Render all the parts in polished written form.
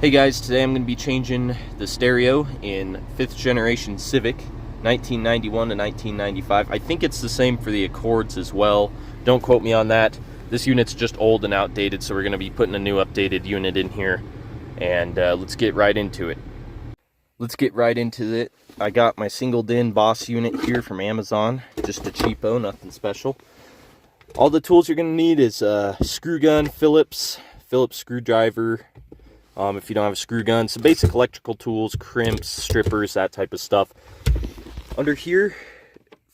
Hey guys, today I'm going to be changing the stereo in 5th generation Civic, 1991 to 1995. I think it's the same for the Accords as well. Don't quote me on that. This unit's just old and outdated, so we're going to be putting a new updated unit in here. And let's get right into it. I got my single DIN Boss unit here from Amazon. Just a cheapo, nothing special. All the tools you're going to need is a screw gun, Phillips screwdriver. If you don't have a screw gun, some basic electrical tools, crimps, strippers, that type of stuff. Under here,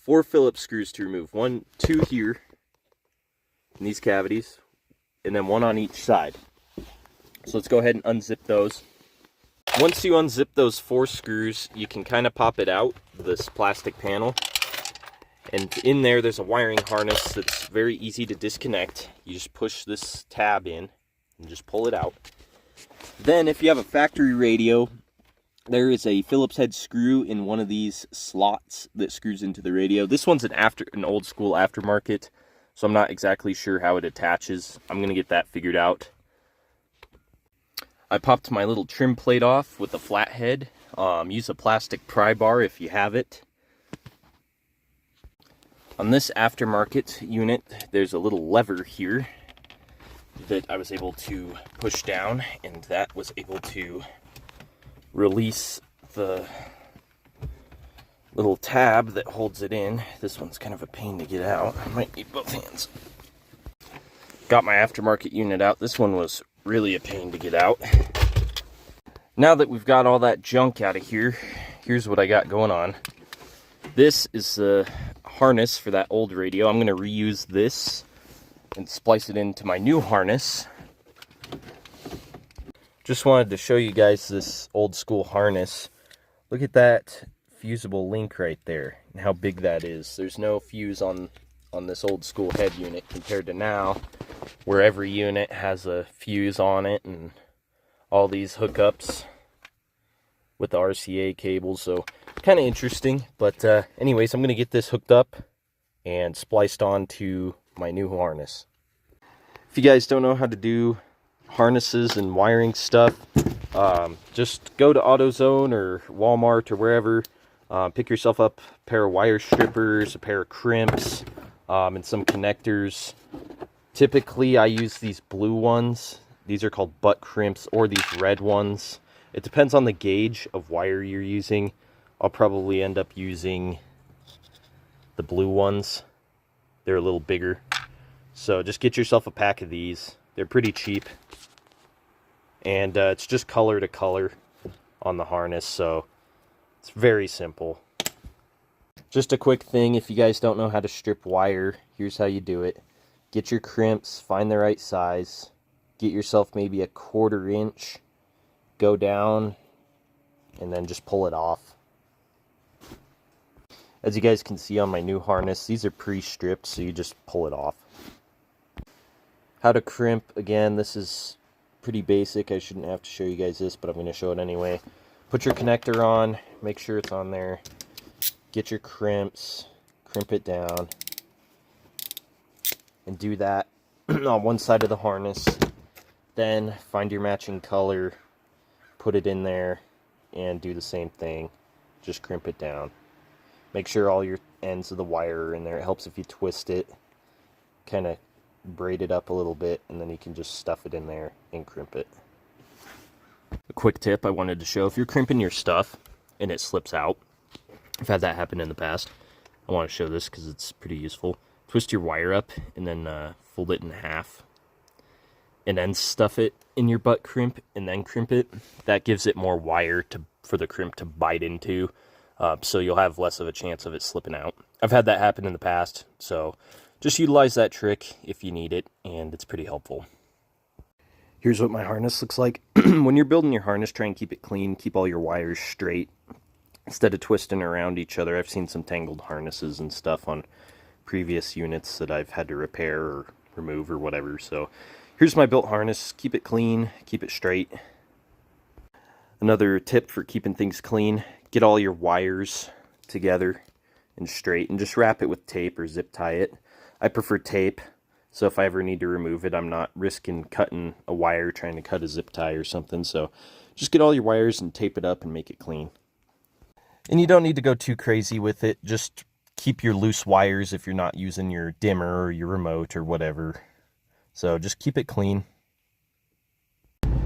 4 Phillips screws to remove. 2 here in these cavities, and then 1 on each side. So let's go ahead and unzip those. Once you unzip those 4 screws, you can kind of pop it out, this plastic panel. And in there's a wiring harness that's very easy to disconnect. You just push this tab in and just pull it out. Then, if you have a factory radio, there is a Phillips head screw in one of these slots that screws into the radio. This one's an old school aftermarket, so I'm not exactly sure how it attaches. I'm going to get that figured out. I popped my little trim plate off with a flathead. Use a plastic pry bar if you have it. On this aftermarket unit, there's a little lever here that I was able to push down, and that was able to release the little tab that holds it in. This one's kind of a pain to get out. I might need both hands. Got my aftermarket unit out. This one was really a pain to get out. Now that we've got all that junk out of here, here's what I got going on. This is the harness for that old radio. I'm going to reuse this and splice it into my new harness. Just wanted to show you guys this old school harness. Look at that fusible link right there and how big that is. There's no fuse on this old school head unit compared to now, where every unit has a fuse on it and all these hookups with the RCA cables. So kind of interesting, but anyways, I'm going to get this hooked up and spliced onto my new harness. If you guys don't know how to do harnesses and wiring stuff, just go to AutoZone or Walmart or wherever, pick yourself up a pair of wire strippers, a pair of crimps, and some connectors. Typically I use these blue ones. These are called butt crimps, or these red ones. It depends on the gauge of wire you're using. I'll probably end up using the blue ones. They're a little bigger. So just get yourself a pack of these. They're pretty cheap. And it's just color to color on the harness, so it's very simple. Just a quick thing, if you guys don't know how to strip wire, here's how you do it. Get your crimps, find the right size. Get yourself maybe 1/4 inch. Go down, and then just pull it off. As you guys can see on my new harness, these are pre-stripped, so you just pull it off. How to crimp, again, this is pretty basic. I shouldn't have to show you guys this, but I'm going to show it anyway. Put your connector on, make sure it's on there. Get your crimps, crimp it down, and do that on one side of the harness. Then find your matching color, put it in there, and do the same thing. Just crimp it down. Make sure all your ends of the wire are in there. It helps if you twist it, kind of braid it up a little bit, and then you can just stuff it in there and crimp it. A quick tip I wanted to show: if you're crimping your stuff and it slips out, I've had that happen in the past. I want to show this because it's pretty useful. Twist your wire up and then fold it in half, and then stuff it in your butt crimp and then crimp it. That gives it more wire for the crimp to bite into, so you'll have less of a chance of it slipping out. I've had that happen in the past, so just utilize that trick if you need it, and it's pretty helpful. Here's what my harness looks like. When you're building your harness, try and keep it clean. Keep all your wires straight instead of twisting around each other. I've seen some tangled harnesses and stuff on previous units that I've had to repair or remove or whatever. So here's my built harness. Keep it clean, keep it straight. Another tip for keeping things clean: get all your wires together and straight, and just wrap it with tape or zip tie it. I prefer tape, so if I ever need to remove it, I'm not risking cutting a wire trying to cut a zip tie or something. So just get all your wires and tape it up and make it clean. And you don't need to go too crazy with it. Just keep your loose wires if you're not using your dimmer or your remote or whatever. So just keep it clean.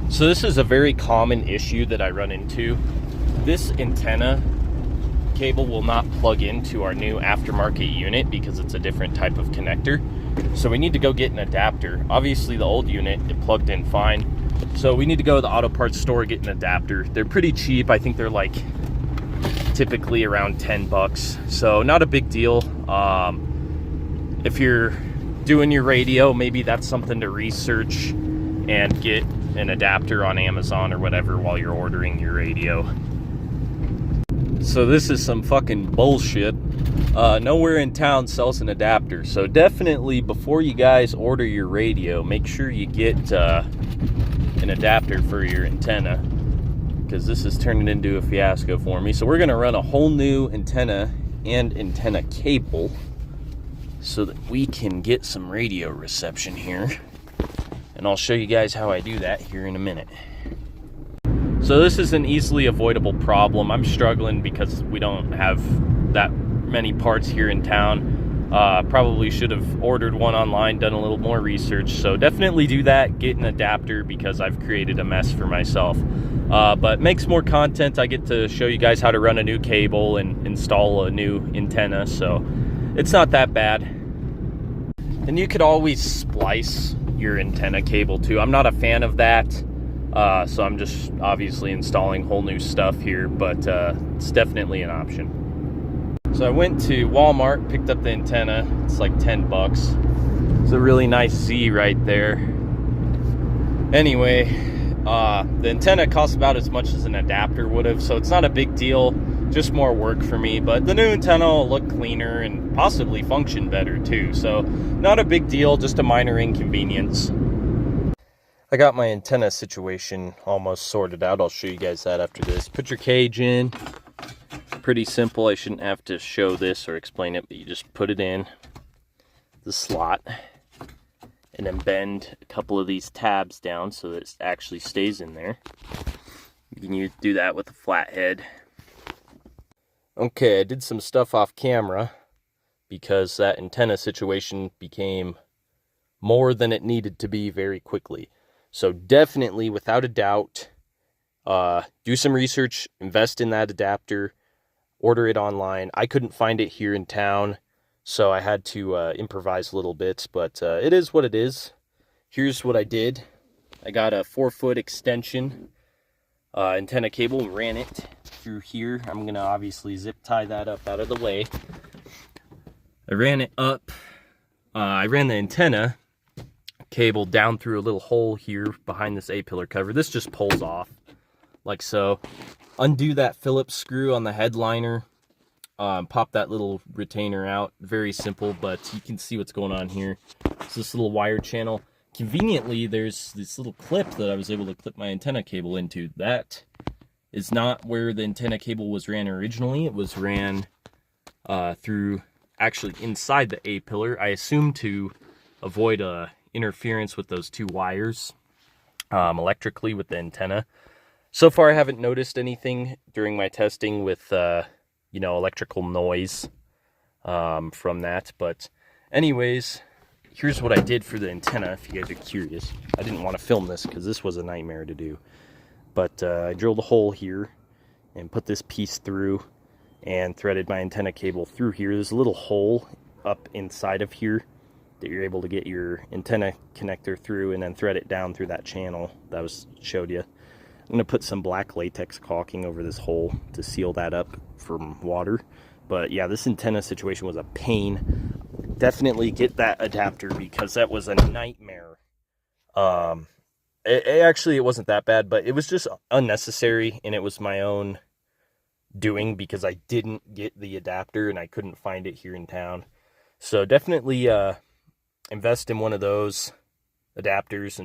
So this is a very common issue that I run into. This antenna cable will not plug into our new aftermarket unit because it's a different type of connector. So we need to go get an adapter. Obviously the old unit, it plugged in fine. So we need to go to the auto parts store, get an adapter. They're pretty cheap. I think they're like typically around 10 bucks. So not a big deal. If you're doing your radio, maybe that's something to research and get an adapter on Amazon or whatever while you're ordering your radio. So this is some fucking bullshit. Nowhere in town sells an adapter. So definitely before you guys order your radio, make sure you get an adapter for your antenna, because this is turning into a fiasco for me. So we're gonna run a whole new antenna and antenna cable so that we can get some radio reception here. And I'll show you guys how I do that here in a minute. So this is an easily avoidable problem. I'm struggling because we don't have that many parts here in town. Probably should have ordered one online, done a little more research. So definitely do that, get an adapter, because I've created a mess for myself. But makes more content. I get to show you guys how to run a new cable and install a new antenna. So it's not that bad. And you could always splice your antenna cable too. I'm not a fan of that. So I'm just obviously installing whole new stuff here, but it's definitely an option. So I went to Walmart, picked up the antenna. It's like 10 bucks. It's a really nice Z right there. Anyway, the antenna costs about as much as an adapter would have, so it's not a big deal, just more work for me. But the new antenna will look cleaner and possibly function better too. So not a big deal, just a minor inconvenience. I got my antenna situation almost sorted out. I'll show you guys that after this. Put your cage in. Pretty simple. I shouldn't have to show this or explain it, but you just put it in the slot and then bend a couple of these tabs down so that it actually stays in there. You can do that with a flathead. Okay, I did some stuff off camera because that antenna situation became more than it needed to be very quickly. So definitely, without a doubt, do some research, invest in that adapter, order it online. I couldn't find it here in town, so I had to improvise a little bit, but it is what it is. Here's what I did. I got a 4-foot extension antenna cable and ran it through here. I'm going to obviously zip tie that up out of the way. I ran it up. I ran the antenna cable down through a little hole here behind this A-pillar cover. This just pulls off like so. Undo that Phillips screw on the headliner. Pop that little retainer out. Very simple, but you can see what's going on here. It's this little wire channel. Conveniently, there's this little clip that I was able to clip my antenna cable into. That is not where the antenna cable was ran originally. It was ran through, actually inside the A-pillar. I assume to avoid interference with those two wires electrically with the antenna. So far I haven't noticed anything during my testing with electrical noise from that. But anyways, here's what I did for the antenna if you guys are curious. I didn't want to film this because this was a nightmare to do. But I drilled a hole here and put this piece through and threaded my antenna cable through here. There's a little hole up inside of here that you're able to get your antenna connector through and then thread it down through that channel that I showed you. I'm going to put some black latex caulking over this hole to seal that up from water. But yeah, this antenna situation was a pain. Definitely get that adapter because that was a nightmare. It wasn't that bad, but it was just unnecessary, and it was my own doing because I didn't get the adapter and I couldn't find it here in town. So definitely invest in one of those adapters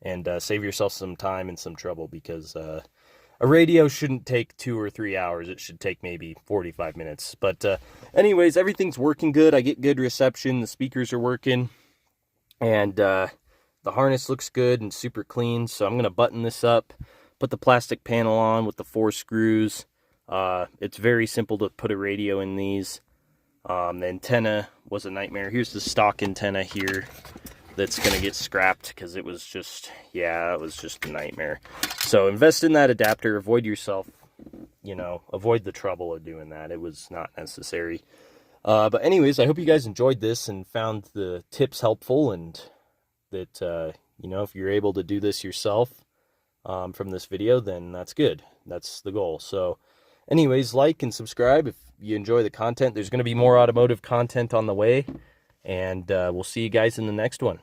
and save yourself some time and some trouble, because a radio shouldn't take 2 or 3 hours. It should take maybe 45 minutes. But anyways, everything's working good. I get good reception. The speakers are working. And the harness looks good and super clean. So I'm going to button this up, put the plastic panel on with the 4 screws. It's very simple to put a radio in these. The antenna was a nightmare. Here's the stock antenna here that's going to get scrapped because it was just, yeah, it was just a nightmare. So invest in that adapter. Avoid yourself, you know, avoid the trouble of doing that. It was not necessary. But anyways, I hope you guys enjoyed this and found the tips helpful, and that, you know, if you're able to do this yourself from this video, then that's good. That's the goal. So anyways, like and subscribe if you enjoy the content. There's going to be more automotive content on the way, and we'll see you guys in the next one.